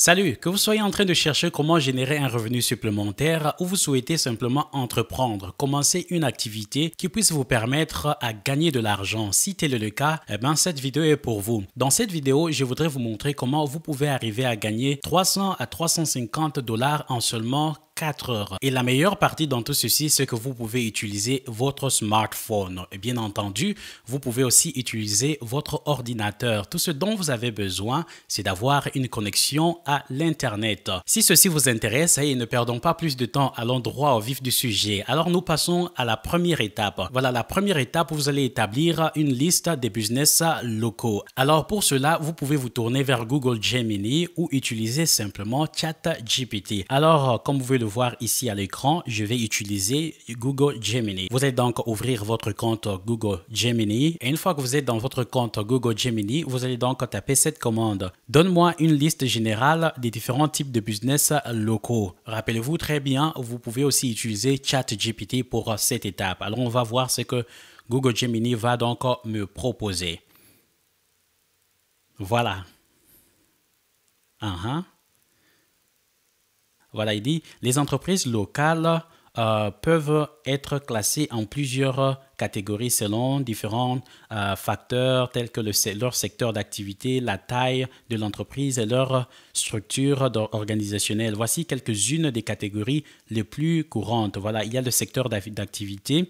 Salut, que vous soyez en train de chercher comment générer un revenu supplémentaire ou vous souhaitez simplement entreprendre, commencer une activité qui puisse vous permettre à gagner de l'argent. Si tel est le cas, cette vidéo est pour vous. Dans cette vidéo, je voudrais vous montrer comment vous pouvez arriver à gagner 300 à 350 dollars en seulement 4 heures. Et la meilleure partie dans tout ceci, c'est que vous pouvez utiliser votre smartphone. Et bien entendu, vous pouvez aussi utiliser votre ordinateur. Tout ce dont vous avez besoin, c'est d'avoir une connexion à l'Internet. Si ceci vous intéresse, et ne perdons pas plus de temps, allons droit au vif du sujet. Alors nous passons à la première étape. Voilà, la première étape, vous allez établir une liste des business locaux. Alors pour cela, vous pouvez vous tourner vers Google Gemini ou utiliser simplement ChatGPT. Alors, comme vous pouvez le voir ici à l'écran, je vais utiliser Google Gemini. Vous allez donc ouvrir votre compte Google Gemini et une fois que vous êtes dans votre compte Google Gemini, vous allez donc taper cette commande. Donne-moi une liste générale des différents types de business locaux. Rappelez-vous très bien, vous pouvez aussi utiliser ChatGPT pour cette étape. Alors on va voir ce que Google Gemini va donc me proposer. Voilà. Voilà, il dit les entreprises locales peuvent être classées en plusieurs catégories selon différents facteurs tels que leur secteur d'activité, la taille de l'entreprise et leur structure organisationnelle. Voici quelques-unes des catégories les plus courantes. Voilà, il y a le secteur d'activité.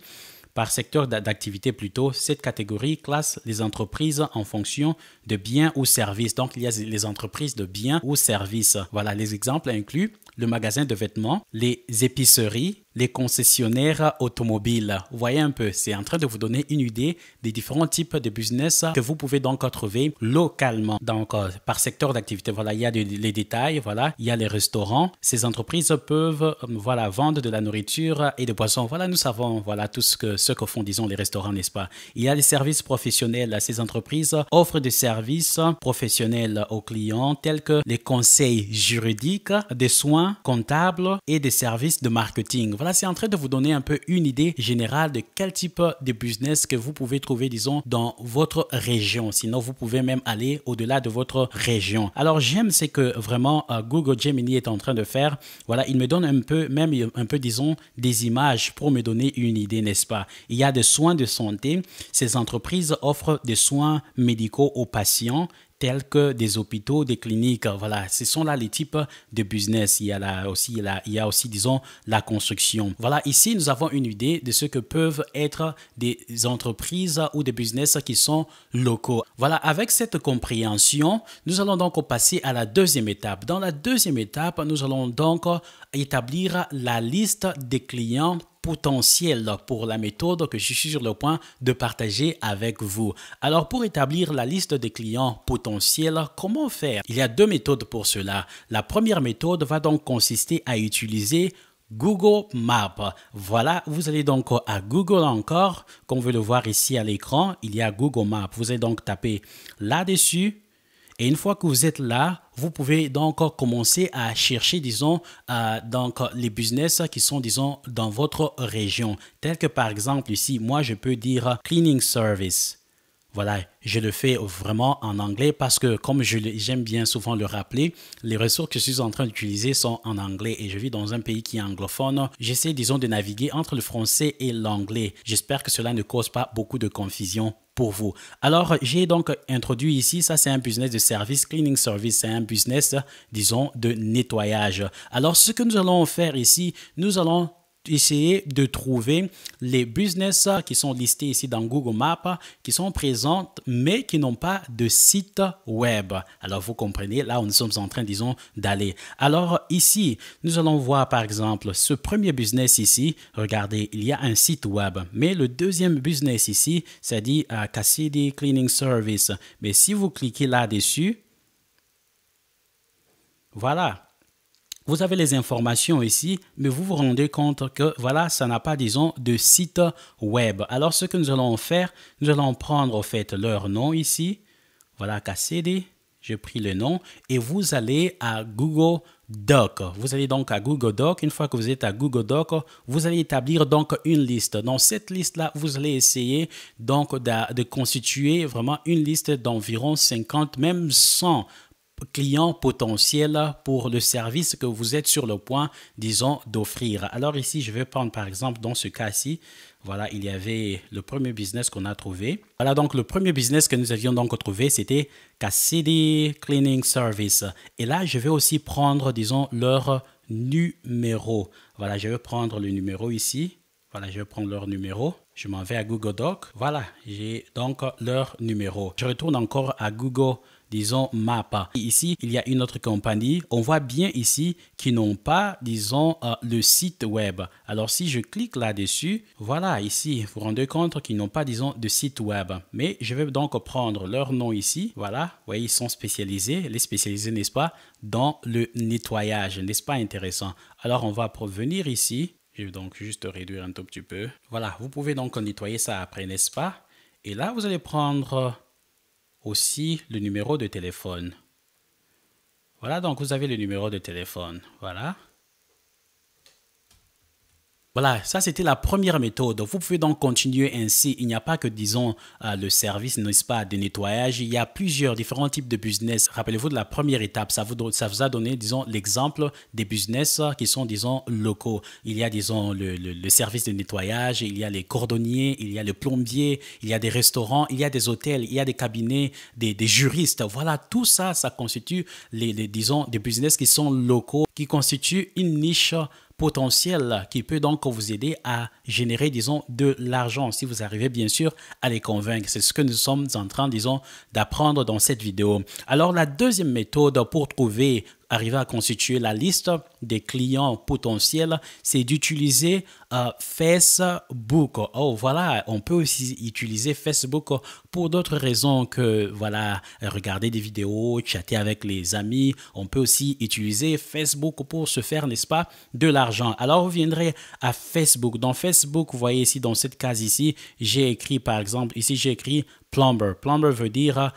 Par secteur d'activité plutôt, cette catégorie classe les entreprises en fonction de biens ou services. Donc, il y a les entreprises de biens ou services. Voilà, les exemples incluent le magasin de vêtements, les épiceries, les concessionnaires automobiles. Vous voyez un peu, c'est en train de vous donner une idée des différents types de business que vous pouvez donc trouver localement. Donc, par secteur d'activité, voilà, il y a les détails, voilà, il y a les restaurants. Ces entreprises peuvent, voilà, vendre de la nourriture et des boissons. Voilà, nous savons, voilà, tout ce que font, disons, les restaurants, n'est-ce pas? Il y a les services professionnels. Ces entreprises offrent des services professionnels aux clients tels que les conseils juridiques, des soins comptables et des services de marketing. Voilà, c'est en train de vous donner un peu une idée générale de quel type de business que vous pouvez trouver, disons, dans votre région. Sinon, vous pouvez même aller au-delà de votre région. Alors, j'aime ce que vraiment Google Gemini est en train de faire. Voilà, il me donne un peu, disons, des images pour me donner une idée, n'est-ce pas? Il y a des soins de santé. Ces entreprises offrent des soins médicaux aux patients tels que des hôpitaux, des cliniques. Voilà, ce sont là les types de business. Il y a aussi, disons, la construction. Voilà, ici, nous avons une idée de ce que peuvent être des entreprises ou des business qui sont locaux. Voilà, avec cette compréhension, nous allons donc passer à la deuxième étape. Dans la deuxième étape, nous allons donc établir la liste des clients potentiel pour la méthode que je suis sur le point de partager avec vous. Alors, pour établir la liste des clients potentiels, comment faire? Il y a deux méthodes pour cela. La première méthode va donc consister à utiliser Google Maps. Voilà, vous allez donc à Google encore, comme vous le voir ici à l'écran, il y a Google Maps. Vous allez donc taper là-dessus. Et une fois que vous êtes là, vous pouvez donc commencer à chercher, disons, donc les business qui sont, disons, dans votre région. Tel que par exemple ici, moi je peux dire cleaning service. Voilà, je le fais vraiment en anglais parce que comme j'aime bien souvent le rappeler, les ressources que je suis en train d'utiliser sont en anglais et je vis dans un pays qui est anglophone. J'essaie, disons, de naviguer entre le français et l'anglais. J'espère que cela ne cause pas beaucoup de confusion pour vous. Alors, j'ai donc introduit ici, ça c'est un business de service, cleaning service, c'est un business, disons, de nettoyage. Alors, ce que nous allons faire ici, nous allons essayer de trouver les business qui sont listés ici dans Google Maps, qui sont présents, mais qui n'ont pas de site web. Alors, vous comprenez, là, nous sommes en train, disons, d'aller. Alors, ici, nous allons voir, par exemple, ce premier business ici. Regardez, il y a un site web. Mais le deuxième business ici, ça dit Cassidy Cleaning Service. Mais si vous cliquez là-dessus, voilà. Vous avez les informations ici, mais vous vous rendez compte que voilà, ça n'a pas, disons, de site web. Alors, ce que nous allons faire, nous allons prendre, au fait, leur nom ici. Voilà, KCD, j'ai pris le nom. Et vous allez à Google Doc. Vous allez donc à Google Doc. Une fois que vous êtes à Google Doc, vous allez établir donc une liste. Dans cette liste-là, vous allez essayer donc de constituer vraiment une liste d'environ 50, même 100 clients potentiels pour le service que vous êtes sur le point, disons, d'offrir. Alors ici, je vais prendre par exemple dans ce cas-ci, voilà, il y avait le premier business qu'on a trouvé. Voilà, donc le premier business que nous avions donc trouvé, c'était Cassidy Cleaning Service. Et là, je vais aussi prendre, disons, leur numéro. Voilà, je vais prendre le numéro ici. Voilà, je vais prendre leur numéro. Je m'en vais à Google Doc. Voilà, j'ai donc leur numéro. Je retourne encore à Google, disons, Maps. Ici, il y a une autre compagnie. On voit bien ici qu'ils n'ont pas, disons, le site web. Alors, si je clique là-dessus, voilà, ici, vous vous rendez compte qu'ils n'ont pas, disons, de site web. Mais je vais donc prendre leur nom ici. Voilà, vous voyez, ils sont spécialisés. Les spécialisés, n'est-ce pas, dans le nettoyage. N'est-ce pas intéressant? Alors, on va venir ici. Je vais donc juste réduire un tout petit peu. Voilà, vous pouvez donc nettoyer ça après, n'est-ce pas? Et là, vous allez prendre aussi le numéro de téléphone. Voilà, donc vous avez le numéro de téléphone. Voilà. Voilà, ça c'était la première méthode. Vous pouvez donc continuer ainsi. Il n'y a pas que, disons, le service, n'est-ce pas, de nettoyage. Il y a plusieurs différents types de business. Rappelez-vous de la première étape. Ça vous a donné, disons, l'exemple des business qui sont, disons, locaux. Il y a, disons, le service de nettoyage, il y a les cordonniers, il y a le plombier, il y a des restaurants, il y a des hôtels, il y a des cabinets, des juristes. Voilà, tout ça, ça constitue, disons, des business qui sont locaux, qui constituent une niche potentiel qui peut donc vous aider à générer, disons, de l'argent si vous arrivez bien sûr à les convaincre. C'est ce que nous sommes en train, disons, d'apprendre dans cette vidéo. Alors, la deuxième méthode pour arriver à constituer la liste des clients potentiels, c'est d'utiliser Facebook. Oh, voilà, on peut aussi utiliser Facebook pour d'autres raisons que, voilà, regarder des vidéos, chatter avec les amis. On peut aussi utiliser Facebook pour se faire, n'est-ce pas, de l'argent. Alors, vous viendrez à Facebook. Dans Facebook, vous voyez ici, dans cette case ici, j'ai écrit, par exemple, ici, j'ai écrit plumber. Plumber veut dire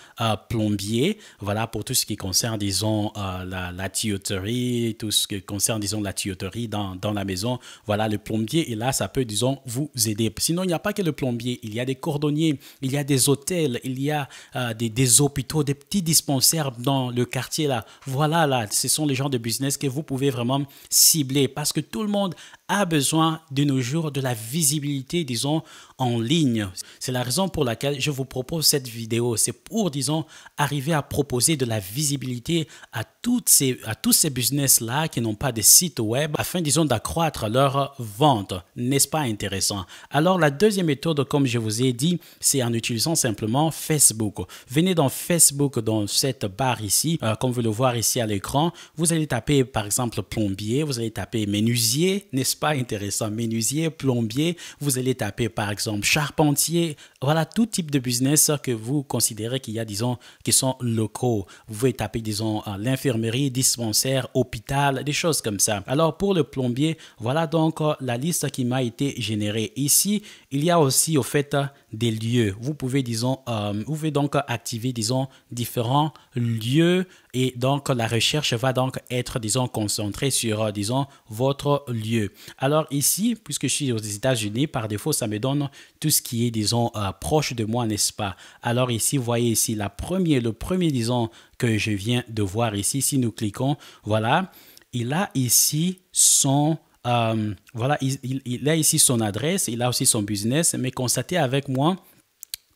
plombier. Voilà, pour tout ce qui concerne, disons, la tuyauterie, tout ce qui concerne, disons, la tuyauterie dans la maison. Voilà, le plombier, et là, ça peut, disons, vous aider. Sinon, il n'y a pas que le plombier. Il y a des cordonniers, il y a des hôtels, il y a des hôpitaux, des petits dispensaires dans le quartier, là. Voilà, là, ce sont les genres de business que vous pouvez vraiment cibler parce que tout le monde a besoin de nos jours de la visibilité, disons, en ligne. C'est la raison pour laquelle je vous propose cette vidéo. C'est pour, disons, arriver à proposer de la visibilité à tous ces business-là qui n'ont pas de site web afin, disons, d'accroître leur vente. N'est-ce pas intéressant? Alors, la deuxième méthode, comme je vous ai dit, c'est en utilisant simplement Facebook. Venez dans Facebook, dans cette barre ici, comme vous le voyez ici à l'écran. Vous allez taper, par exemple, plombier. Vous allez taper menuisier. N'est-ce pas intéressant? Menuisier, plombier. Vous allez taper, par exemple, charpentier. Voilà, tout type de business que vous considérez qu'il y a, disons, qui sont locaux. Vous pouvez taper, disons, l'infirmerie, dispensaire, hôpital, des choses comme ça. Alors, pour le plombier, voilà donc la liste qui m'a été générée. Ici, il y a aussi, au fait, des lieux. Vous pouvez, disons, vous pouvez donc activer, disons, différents lieux et donc la recherche va donc être, disons, concentrée sur, disons, votre lieu. Alors ici, puisque je suis aux États-Unis, par défaut, ça me donne tout ce qui est, disons, proche de moi, n'est-ce pas? Alors ici, vous voyez ici, le premier, disons, que je viens de voir ici, si nous cliquons, voilà, il a ici son... voilà, il a ici son adresse, il a aussi son business, mais constatez avec moi,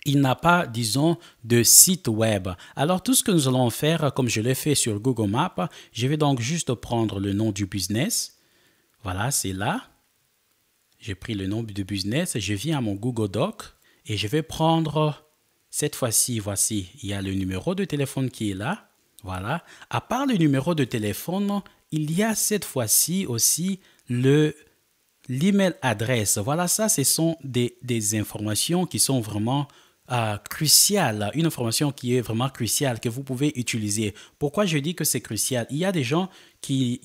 il n'a pas, disons, de site web. Alors, tout ce que nous allons faire, comme je l'ai fait sur Google Maps, je vais donc juste prendre le nom du business. Voilà, c'est là. J'ai pris le nom du business, je viens à mon Google Doc et je vais prendre, cette fois-ci, voici, il y a le numéro de téléphone qui est là. Voilà. À part le numéro de téléphone, il y a cette fois-ci aussi l'email adresse. Voilà, ça, ce sont des informations qui sont vraiment cruciale, une information qui est vraiment cruciale que vous pouvez utiliser. Pourquoi je dis que c'est crucial? Il y a des gens qui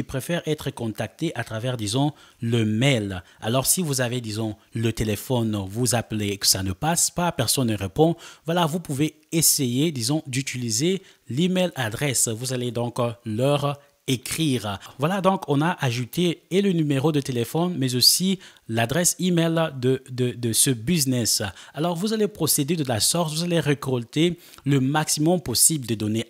préfèrent être contactés à travers, disons, le mail. Alors, si vous avez, disons, le téléphone, vous appelez et que ça ne passe pas, personne ne répond, voilà, vous pouvez essayer, disons, d'utiliser l'email adresse. Vous allez donc leur écrire. Voilà, donc on a ajouté et le numéro de téléphone, mais aussi l'adresse email de ce business. Alors, vous allez procéder de la sorte, vous allez récolter le maximum possible de données.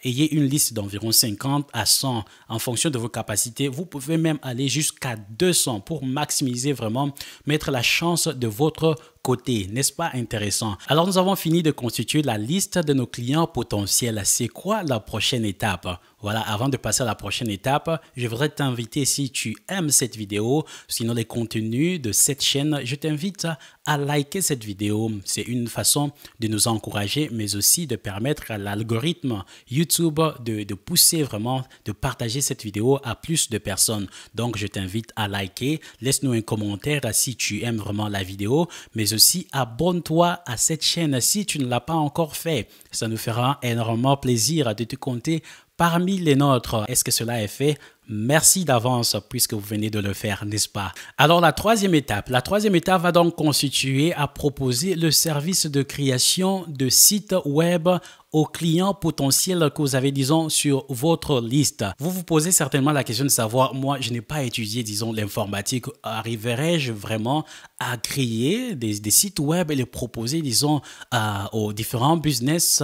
Ayez une liste d'environ 50 à 100 en fonction de vos capacités. Vous pouvez même aller jusqu'à 200 pour maximiser vraiment, mettre la chance de votre côté. N'est-ce pas intéressant? Alors, nous avons fini de constituer la liste de nos clients potentiels. C'est quoi la prochaine étape? Voilà, avant de passer à la prochaine étape, je voudrais t'inviter, si tu aimes cette vidéo, sinon les contenus de cette chaîne, je t'invite à liker cette vidéo. C'est une façon de nous encourager, mais aussi de permettre à l'algorithme YouTube de pousser vraiment, de partager cette vidéo à plus de personnes. Donc, je t'invite à liker. Laisse-nous un commentaire si tu aimes vraiment la vidéo, mais aussi abonne-toi à cette chaîne si tu ne l'as pas encore fait. Ça nous fera énormément plaisir de te compter parmi les nôtres. Est-ce que cela est fait? Merci d'avance puisque vous venez de le faire, n'est-ce pas? Alors, la troisième étape va donc constituer à proposer le service de création de sites web aux clients potentiels que vous avez, disons, sur votre liste. Vous vous posez certainement la question de savoir, moi, je n'ai pas étudié, disons, l'informatique. Arriverai-je vraiment à créer des sites web et les proposer, disons, aux différents business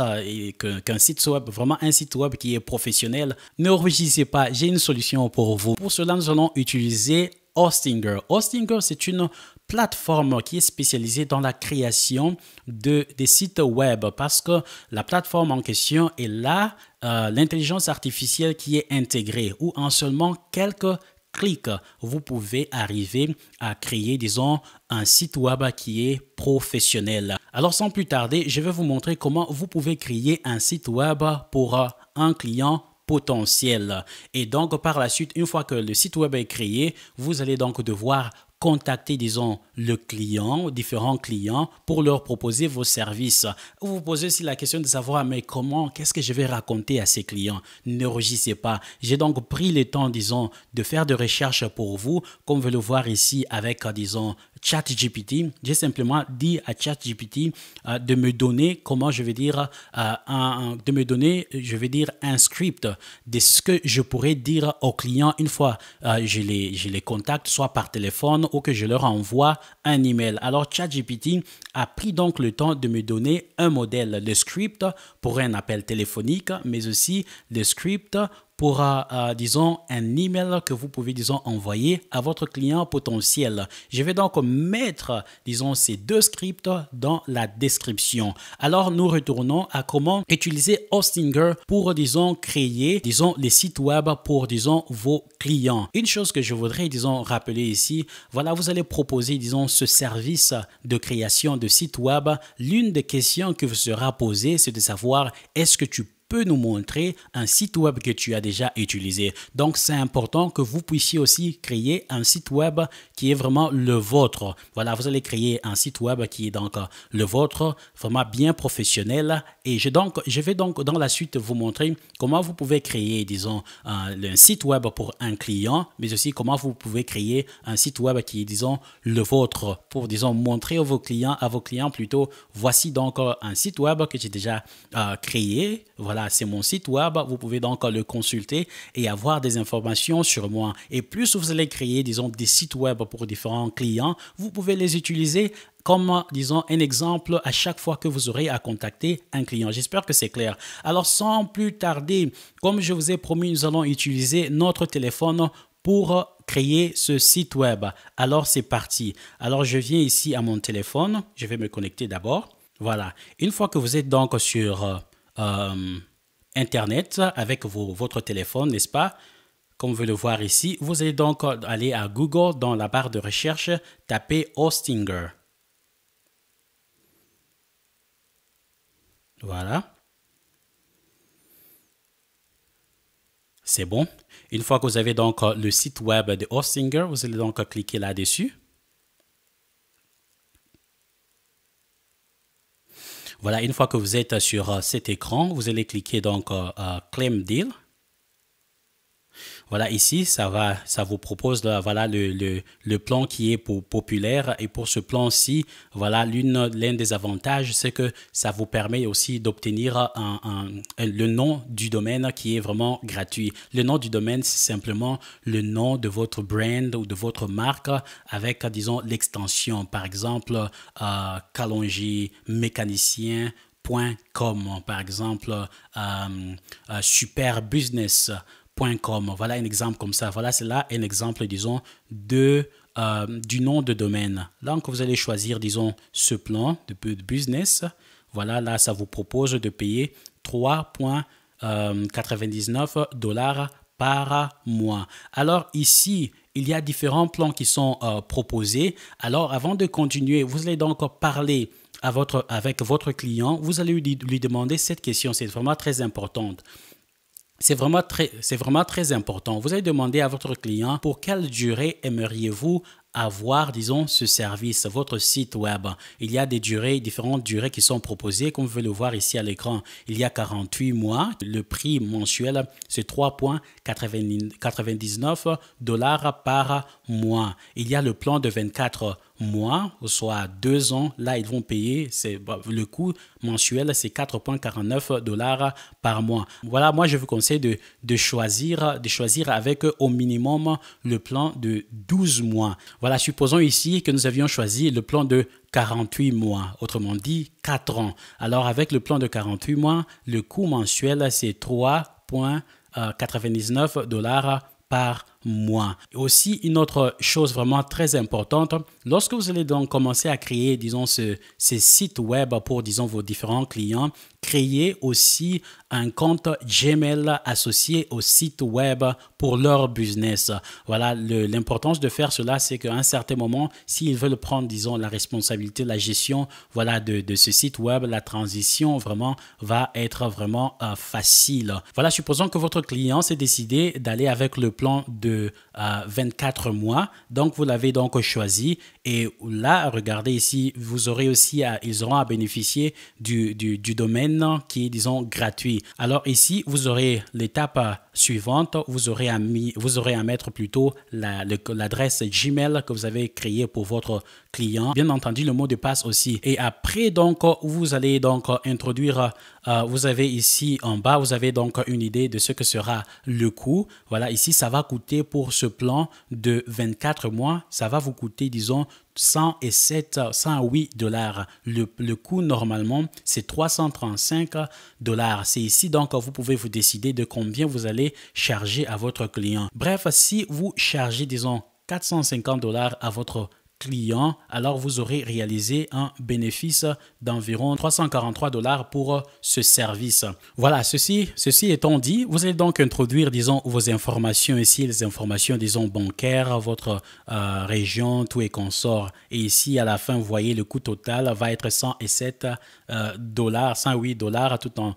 qu'un site web, vraiment un site web qui est professionnel? Ne rougissez pas, j'ai une solution pour vous. Pour cela, nous allons utiliser Hostinger. Hostinger, c'est une plateforme qui est spécialisée dans la création des sites web parce que la plateforme en question est là, l'intelligence artificielle qui est intégrée où en seulement quelques clics, vous pouvez arriver à créer, disons, un site web qui est professionnel. Alors, sans plus tarder, je vais vous montrer comment vous pouvez créer un site web pour un client potentiel. Et donc, par la suite, une fois que le site web est créé, vous allez donc devoir contacter, disons, le client, différents clients, pour leur proposer vos services. Vous vous posez aussi la question de savoir, mais comment, qu'est-ce que je vais raconter à ces clients? Ne rougissez pas. J'ai donc pris le temps, disons, de faire des recherches pour vous, comme vous le voir ici avec, disons, ChatGPT. J'ai simplement dit à ChatGPT de me donner, comment je vais dire, de me donner, je vais dire, un script de ce que je pourrais dire aux clients une fois je les contacte, soit par téléphone ou que je leur envoie un email. Alors, ChatGPT a pris donc le temps de me donner un modèle de script pour un appel téléphonique, mais aussi le script pour, disons, un email que vous pouvez, disons, envoyer à votre client potentiel. Je vais donc mettre, disons, ces deux scripts dans la description. Alors, nous retournons à comment utiliser Hostinger pour, disons, créer, disons, les sites web pour, disons, vos clients. Une chose que je voudrais, disons, rappeler ici, voilà, vous allez proposer, disons, ce service de création de sites web. L'une des questions que vous sera posée, c'est de savoir, est-ce que tu peux nous montrer un site web que tu as déjà utilisé. Donc, c'est important que vous puissiez aussi créer un site web qui est vraiment le vôtre. Voilà, vous allez créer un site web qui est donc le vôtre, vraiment bien professionnel. Et je vais donc dans la suite vous montrer comment vous pouvez créer, disons, un site web pour un client, mais aussi comment vous pouvez créer un site web qui est, disons, le vôtre pour, disons, montrer à vos clients plutôt, voici donc un site web que j'ai déjà créé. Voilà, c'est mon site web. Vous pouvez donc le consulter et avoir des informations sur moi. Et plus vous allez créer, disons, des sites web pour différents clients, vous pouvez les utiliser comme, disons, un exemple à chaque fois que vous aurez à contacter un client. J'espère que c'est clair. Alors, sans plus tarder, comme je vous ai promis, nous allons utiliser notre téléphone pour créer ce site web. Alors, c'est parti. Alors, je viens ici à mon téléphone. Je vais me connecter d'abord. Voilà. Une fois que vous êtes donc sur Internet avec votre téléphone, n'est-ce pas? Comme vous le voir ici, vous allez donc aller à Google, dans la barre de recherche, taper Hostinger. Voilà. C'est bon. Une fois que vous avez donc le site web de Hostinger, vous allez donc cliquer là-dessus. Voilà, une fois que vous êtes sur cet écran, vous allez cliquer donc Claim Deal. Voilà, ici, ça vous propose là, voilà, le plan qui est populaire. Et pour ce plan-ci, voilà, l'un des avantages, c'est que ça vous permet aussi d'obtenir le nom du domaine qui est vraiment gratuit. Le nom du domaine, c'est simplement le nom de votre brand ou de votre marque avec, disons, l'extension. Par exemple, Kalonji mécanicien. .com, par exemple, superbusiness.com. Voilà un exemple comme ça. Voilà, c'est là un exemple, disons, du nom de domaine. Donc, vous allez choisir, disons, ce plan de business. Voilà, là, ça vous propose de payer 3,99 $ par mois. Alors, ici, il y a différents plans qui sont proposés. Alors, avant de continuer, vous allez donc parler avec votre client. Vous allez lui demander cette question. C'est vraiment très importante. C'est vraiment très important. Vous allez demander à votre client pour quelle durée aimeriez-vous avoir, disons, ce service, votre site web. Il y a différentes durées qui sont proposées, comme vous pouvez le voir ici à l'écran. Il y a 48 mois. Le prix mensuel, c'est 3,99 $ par mois. Il y a le plan de 24 mois, soit 2 ans. Là, ils vont payer, le coût mensuel, c'est 4,49 $ par mois. Voilà, moi, je vous conseille de choisir avec au minimum le plan de 12 mois. Voilà, supposons ici que nous avions choisi le plan de 48 mois, autrement dit 4 ans. Alors, avec le plan de 48 mois, le coût mensuel, c'est 3,99 $ par mois. Aussi, une autre chose vraiment très importante, lorsque vous allez donc commencer à créer, disons, ces sites web pour, disons, vos différents clients, créez aussi un compte Gmail associé au site web pour leur business. Voilà, l'importance de faire cela, c'est qu'à un certain moment, s'ils veulent prendre, disons, la responsabilité, la gestion, voilà, de ce site web, la transition vraiment va être vraiment facile. Voilà, supposons que votre client s'est décidé d'aller avec le plan de 24 mois. Donc, vous l'avez donc choisi. Et là, regardez ici, ils auront à bénéficier du domaine qui est, disons, gratuit. Alors ici, vous aurez l'étape suivante. Vous aurez à mettre plutôt l'adresse Gmail que vous avez créée pour votre client. Bien entendu, le mot de passe aussi. Et après, donc, vous allez donc introduire, vous avez ici en bas, vous avez donc une idée de ce que sera le coût. Voilà, ici, ça va coûter pour ce plan de 24 mois, ça va vous coûter, disons, 108 $. Le coût, normalement, c'est 335 $. C'est ici, donc, vous pouvez vous décider de combien vous allez charger à votre client. Bref, si vous chargez, disons, 450 $ à votre client, alors vous aurez réalisé un bénéfice d'environ 343 $ pour ce service. Voilà, ceci étant dit, vous allez donc introduire, disons, vos informations ici, les informations, disons, bancaires, votre région, tout et consort. Et ici, à la fin, vous voyez, le coût total va être 108 $,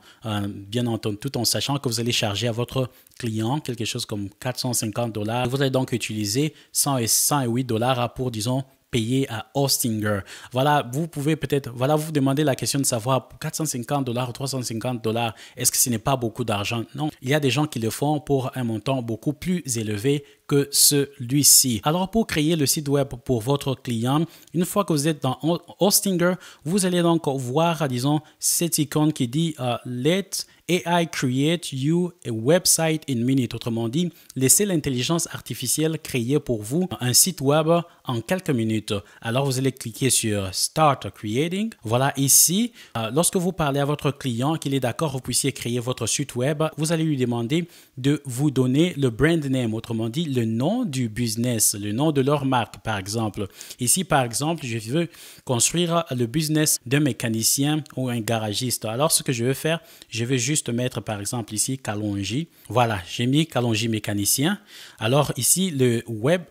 bien entendu, tout en sachant que vous allez charger à votre client quelque chose comme 450 $. Vous allez donc utiliser 108 $ pour, disons, payer à Hostinger. Voilà, vous pouvez peut-être, voilà, vous vous demandez la question de savoir 450 $ ou 350 $, est-ce que ce n'est pas beaucoup d'argent? Non, il y a des gens qui le font pour un montant beaucoup plus élevé que celui-ci. Alors, pour créer le site web pour votre client, une fois que vous êtes dans Hostinger, vous allez donc voir, disons, cette icône qui dit Let AI create you a website in minutes. Autrement dit, laissez l'intelligence artificielle créer pour vous un site web en quelques minutes. Alors, vous allez cliquer sur Start Creating. Voilà, ici, lorsque vous parlez à votre client qu'il est d'accord, vous puissiez créer votre site web, vous allez lui demander de vous donner le brand name, autrement dit, le nom du business, le nom de leur marque, par exemple. Ici, par exemple, je veux construire le business d'un mécanicien ou un garagiste. Alors, ce que je vais faire, je vais juste mettre, par exemple, ici, Kalonji. Voilà, j'ai mis Kalonji mécanicien. Alors, ici, le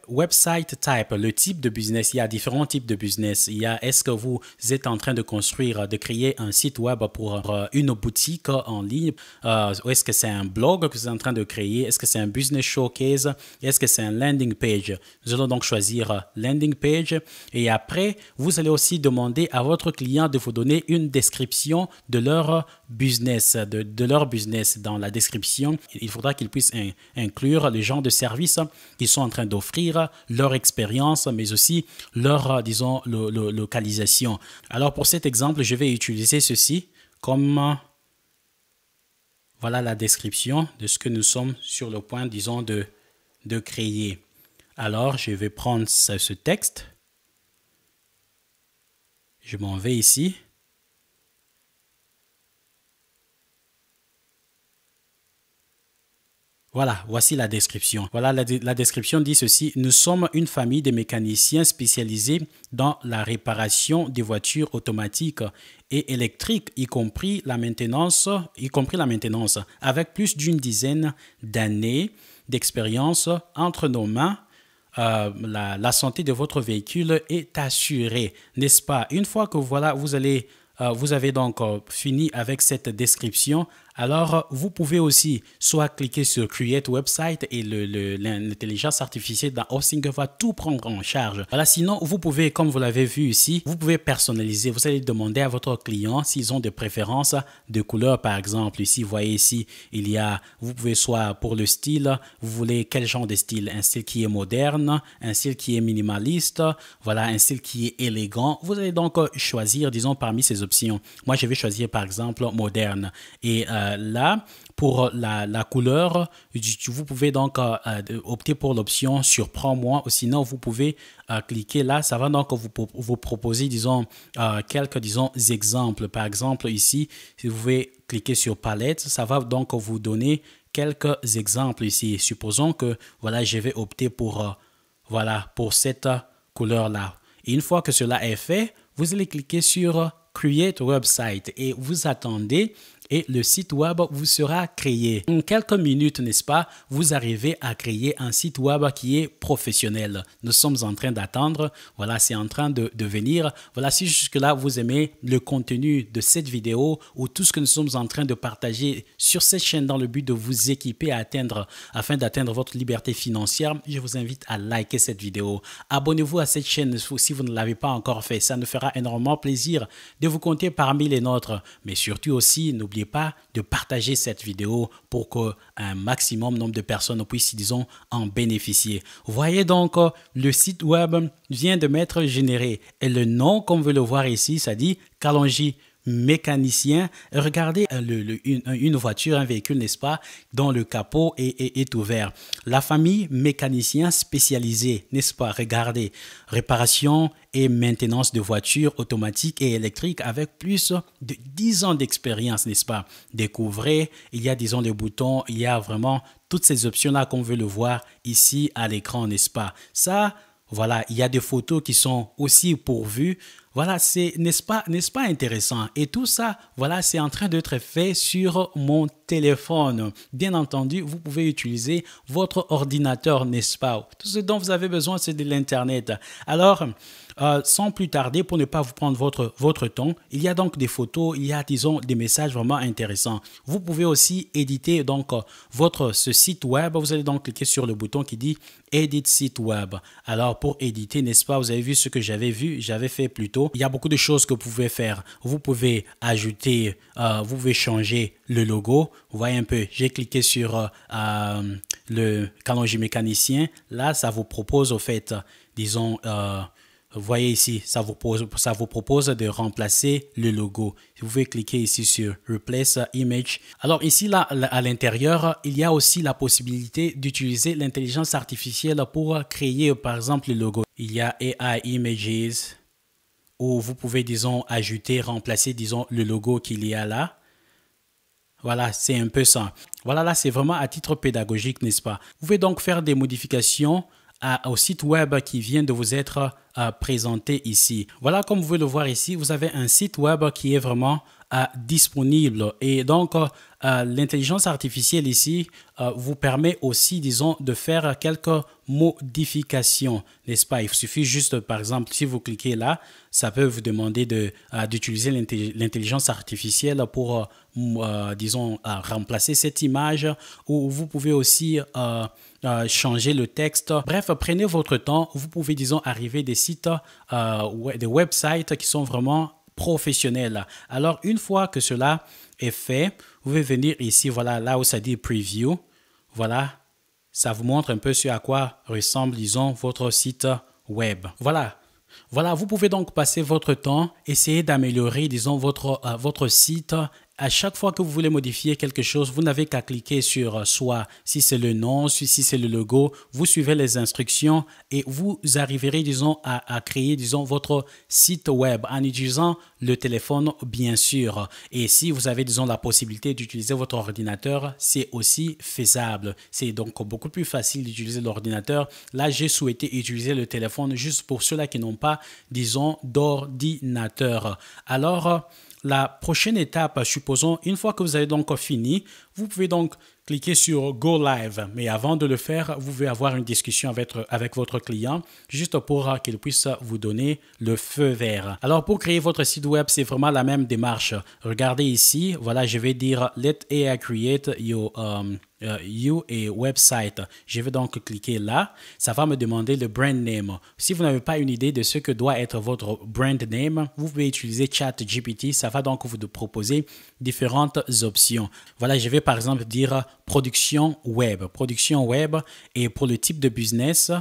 website type, le type de business, il y a différents types de business. Il y a, est-ce que vous êtes en train de créer un site web pour une boutique en ligne? Ou est-ce que c'est un blog que vous êtes en train de créer? Est-ce que c'est un business showcase? Est-ce que c'est un landing page. Nous allons donc choisir landing page et après, vous allez aussi demander à votre client de vous donner une description de leur business, de leur business. Dans la description, il faudra qu'ils puissent inclure les genres de services qu'ils sont en train d'offrir, leur expérience, mais aussi leur, disons, localisation. Alors pour cet exemple, je vais utiliser ceci comme voilà la description de ce que nous sommes sur le point, disons, de créer. Alors, je vais prendre ce texte. Je m'en vais ici. Voilà, voici la description. Voilà, la description dit ceci. Nous sommes une famille de mécaniciens spécialisés dans la réparation des voitures automatiques et électriques, y compris la maintenance, avec plus d'une dizaine d'années d'expérience entre nos mains. La santé de votre véhicule est assurée, n'est-ce pas? Une fois que voilà, vous avez donc fini avec cette description. Alors, vous pouvez aussi soit cliquer sur Create Website et l'intelligence artificielle dans Hosting va tout prendre en charge. Voilà, sinon, vous pouvez, comme vous l'avez vu ici, vous pouvez personnaliser. Vous allez demander à votre client s'ils ont des préférences de couleurs, par exemple. Ici, vous voyez ici, vous pouvez soit pour le style, vous voulez quel genre de style? Un style qui est moderne, un style qui est minimaliste, voilà, un style qui est élégant. Vous allez donc choisir, disons, parmi ces options. Moi, je vais choisir, par exemple, moderne. Et là, pour la couleur, vous pouvez donc opter pour l'option surprends-moi ou sinon vous pouvez cliquer là. Ça va donc vous proposer, disons, quelques, disons, exemples. Par exemple, ici, si vous pouvez cliquer sur palette, ça va donc vous donner quelques exemples ici. Supposons que, voilà, je vais opter pour, voilà, pour cette couleur-là. Et une fois que cela est fait, vous allez cliquer sur Create Website et vous attendez et le site web vous sera créé. En quelques minutes, n'est-ce pas, vous arrivez à créer un site web qui est professionnel. Nous sommes en train d'attendre, voilà, c'est en train de venir. Voilà, si jusque-là vous aimez le contenu de cette vidéo ou tout ce que nous sommes en train de partager sur cette chaîne dans le but de vous équiper afin d'atteindre votre liberté financière, je vous invite à liker cette vidéo. Abonnez-vous à cette chaîne si vous ne l'avez pas encore fait. Ça nous fera énormément plaisir de vous compter parmi les nôtres. Mais surtout aussi, n'oubliez pas de partager cette vidéo pour qu'un maximum nombre de personnes puissent, disons, en bénéficier. Vous voyez donc, le site web vient de m'être généré et le nom, comme vous le voir ici, ça dit Kalonji mécanicien. Regardez une voiture, un véhicule, n'est-ce pas, dont le capot est ouvert. La famille mécanicien spécialisé, n'est-ce pas, regardez, réparation et maintenance de voitures automatiques et électriques avec plus de 10 ans d'expérience, n'est-ce pas. Découvrez, il y a, disons, les boutons, il y a vraiment toutes ces options-là qu'on veut le voir ici à l'écran, n'est-ce pas. Ça, voilà, il y a des photos qui sont aussi pourvues. Voilà, n'est-ce pas intéressant? Et tout ça, voilà, c'est en train d'être fait sur mon téléphone. Bien entendu, vous pouvez utiliser votre ordinateur, n'est-ce pas? Tout ce dont vous avez besoin, c'est de l'Internet. Alors, sans plus tarder, pour ne pas vous prendre votre temps, il y a donc des photos, il y a, disons, des messages vraiment intéressants. Vous pouvez aussi éditer donc ce site web. Vous allez donc cliquer sur le bouton qui dit Edit site web. Alors, pour éditer, n'est-ce pas, vous avez vu ce que j'avais fait plus tôt. Il y a beaucoup de choses que vous pouvez faire. Vous pouvez ajouter, vous pouvez changer le logo. Vous voyez un peu, j'ai cliqué sur le Kalonji mécanicien. Là, ça vous propose au fait, disons, vous voyez ici, ça vous propose de remplacer le logo. Vous pouvez cliquer ici sur Replace Image. Alors ici, là, à l'intérieur, il y a aussi la possibilité d'utiliser l'intelligence artificielle pour créer, par exemple, le logo. Il y a AI Images, où vous pouvez, disons, ajouter, remplacer, disons, le logo qu'il y a là. Voilà, c'est un peu ça. Voilà, là, c'est vraiment à titre pédagogique, n'est-ce pas? Vous pouvez donc faire des modifications au site web qui vient de vous être présenté ici. Voilà, comme vous pouvez le voir ici, vous avez un site web qui est vraiment disponible. Et donc, l'intelligence artificielle ici vous permet aussi, disons, de faire quelques modifications, n'est-ce pas? Il suffit juste, par exemple, si vous cliquez là, ça peut vous demander d'utiliser l'intelligence artificielle pour, disons, remplacer cette image, ou vous pouvez aussi changer le texte. Bref, prenez votre temps. Vous pouvez, disons, arriver des sites, des websites qui sont vraiment professionnels. Alors, une fois que cela est fait, vous pouvez venir ici, voilà, là où ça dit Preview. Voilà, ça vous montre un peu ce à quoi ressemble, disons, votre site web. Voilà. Voilà, vous pouvez donc passer votre temps, essayer d'améliorer, disons, votre site. À chaque fois que vous voulez modifier quelque chose, vous n'avez qu'à cliquer sur soit si c'est le nom, si c'est le logo, vous suivez les instructions et vous arriverez, disons, à créer, disons, votre site web en utilisant le téléphone, bien sûr. Et si vous avez, disons, la possibilité d'utiliser votre ordinateur, c'est aussi faisable. C'est donc beaucoup plus facile d'utiliser l'ordinateur. Là, j'ai souhaité utiliser le téléphone juste pour ceux-là qui n'ont pas, disons, d'ordinateur. Alors, la prochaine étape, supposons, une fois que vous avez donc fini, vous pouvez donc cliquer sur Go Live. Mais avant de le faire, vous pouvez avoir une discussion avec votre client, juste pour qu'il puisse vous donner le feu vert. Alors, pour créer votre site web, c'est vraiment la même démarche. Regardez ici, voilà, je vais dire Let AI create your a website. Je vais donc cliquer là. Ça va me demander le brand name. Si vous n'avez pas une idée de ce que doit être votre brand name, vous pouvez utiliser ChatGPT. Ça va donc vous proposer différentes options. Voilà, je vais par exemple dire production web. Production web, et pour le type de business,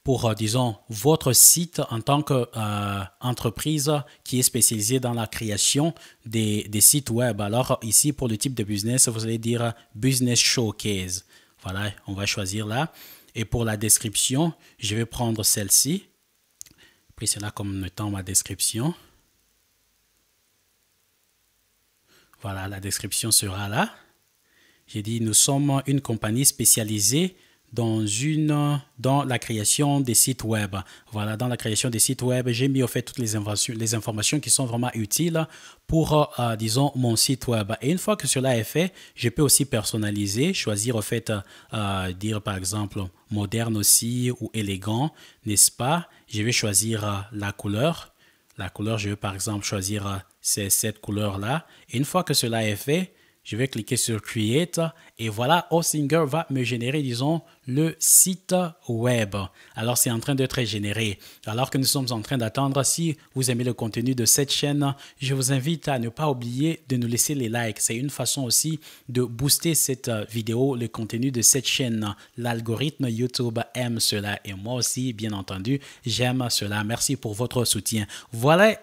pour, disons, votre site en tant qu'entreprise qui est spécialisée dans la création des sites web. Alors ici, pour le type de business, vous allez dire Business Showcase. Voilà, on va choisir là. Et pour la description, je vais prendre celle-ci. Puis c'est là comme étant ma description. Voilà, la description sera là. J'ai dit, nous sommes une compagnie spécialisée dans la création des sites web. Voilà, dans la création des sites web, j'ai mis au fait toutes les informations qui sont vraiment utiles pour, disons, mon site web. Et une fois que cela est fait, je peux aussi personnaliser, choisir au fait, dire par exemple moderne aussi ou élégant, n'est-ce pas? Je vais choisir la couleur. La couleur, je vais par exemple choisir cette couleur-là. Et une fois que cela est fait, je vais cliquer sur Create et voilà, Hostinger va me générer, disons, le site web. Alors, c'est en train d'être généré. Alors que nous sommes en train d'attendre, si vous aimez le contenu de cette chaîne, je vous invite à ne pas oublier de nous laisser les likes. C'est une façon aussi de booster cette vidéo, le contenu de cette chaîne. L'algorithme YouTube aime cela et moi aussi, bien entendu, j'aime cela. Merci pour votre soutien. Voilà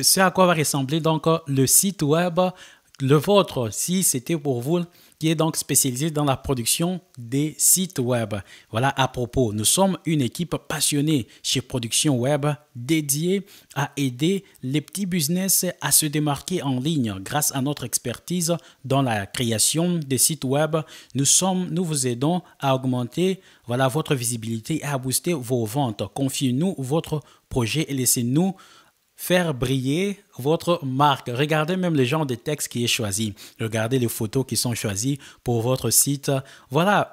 ce à quoi va ressembler donc le site web, le vôtre, si c'était pour vous, qui est donc spécialisé dans la production des sites web. Voilà, à propos, nous sommes une équipe passionnée chez Production Web, dédiée à aider les petits business à se démarquer en ligne grâce à notre expertise dans la création des sites web. Nous vous aidons à augmenter, voilà, votre visibilité et à booster vos ventes. Confiez-nous votre projet et laissez-nous faire briller votre marque. Regardez même le genre de texte qui est choisi. Regardez les photos qui sont choisies pour votre site. Voilà.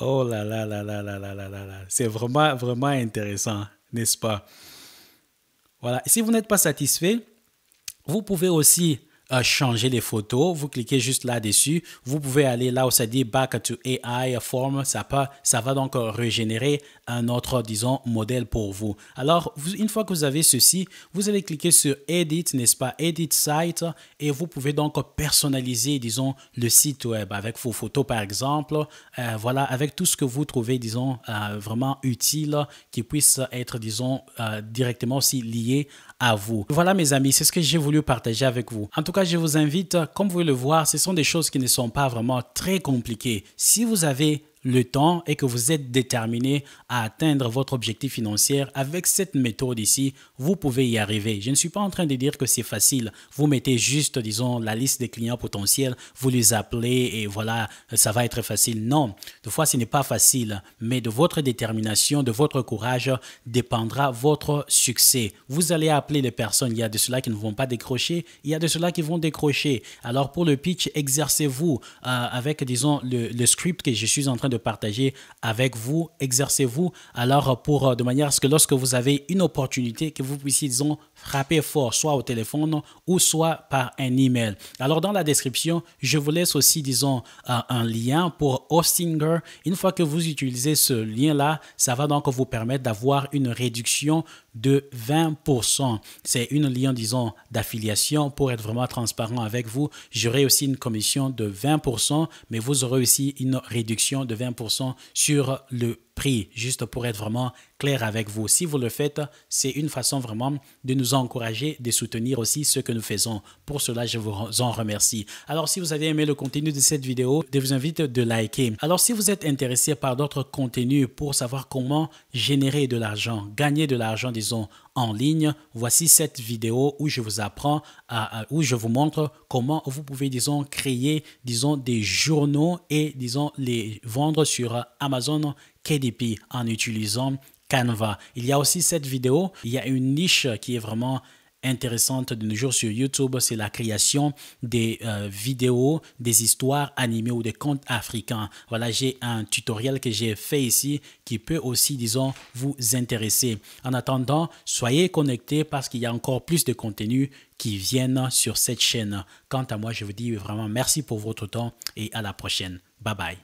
Oh là là là là là là là là là. C'est vraiment, vraiment intéressant, n'est-ce pas? Voilà. Si vous n'êtes pas satisfait, vous pouvez aussi changer les photos. Vous cliquez juste là-dessus. Vous pouvez aller là où ça dit Back to AI Form. Ça va donc régénérer un autre, disons, modèle pour vous. Alors, une fois que vous avez ceci, vous allez cliquer sur Edit, n'est-ce pas? Edit Site. Et vous pouvez donc personnaliser, disons, le site web avec vos photos, par exemple. Voilà, avec tout ce que vous trouvez, disons, vraiment utile, qui puisse être, disons, directement aussi lié à vous. Voilà, mes amis, c'est ce que j'ai voulu partager avec vous. En tout cas, je vous invite, comme vous pouvez le voir, ce sont des choses qui ne sont pas vraiment très compliquées. Si vous avez le temps et que vous êtes déterminé à atteindre votre objectif financier, avec cette méthode ici, vous pouvez y arriver. Je ne suis pas en train de dire que c'est facile. Vous mettez juste, disons, la liste des clients potentiels, vous les appelez et voilà, ça va être facile. Non, des fois, ce n'est pas facile, mais de votre détermination, de votre courage dépendra votre succès. Vous allez appeler les personnes. Il y a de ceux-là qui ne vont pas décrocher, il y a de ceux-là qui vont décrocher. Alors, pour le pitch, exercez-vous avec, disons, le script que je suis en train de partager avec vous. Exercez-vous alors de manière à ce que lorsque vous avez une opportunité, que vous puissiez, disons, frapper fort, soit au téléphone ou soit par un email. Alors, dans la description, je vous laisse aussi, disons, un lien pour Hostinger. Une fois que vous utilisez ce lien-là, ça va donc vous permettre d'avoir une réduction de 20%. C'est une lien, disons, d'affiliation pour être vraiment transparent avec vous. J'aurai aussi une commission de 20%, mais vous aurez aussi une réduction de 20% sur le prix, juste pour être vraiment clair avec vous. Si vous le faites, c'est une façon vraiment de nous encourager, de soutenir aussi ce que nous faisons. Pour cela, je vous en remercie. Alors, si vous avez aimé le contenu de cette vidéo, je vous invite de liker. Alors, si vous êtes intéressé par d'autres contenus pour savoir comment générer de l'argent, gagner de l'argent, disons, en ligne, voici cette vidéo où je vous apprends, où je vous montre comment vous pouvez, disons, créer, disons, des journaux et, disons, les vendre sur Amazon KDP en utilisant Canva. Il y a aussi cette vidéo, il y a une niche qui est vraiment intéressante de nos jours sur YouTube, c'est la création des vidéos, des histoires animées ou des contes africains. Voilà, j'ai un tutoriel que j'ai fait ici qui peut aussi, disons, vous intéresser. En attendant, soyez connectés parce qu'il y a encore plus de contenus qui viennent sur cette chaîne. Quant à moi, je vous dis vraiment merci pour votre temps et à la prochaine. Bye bye.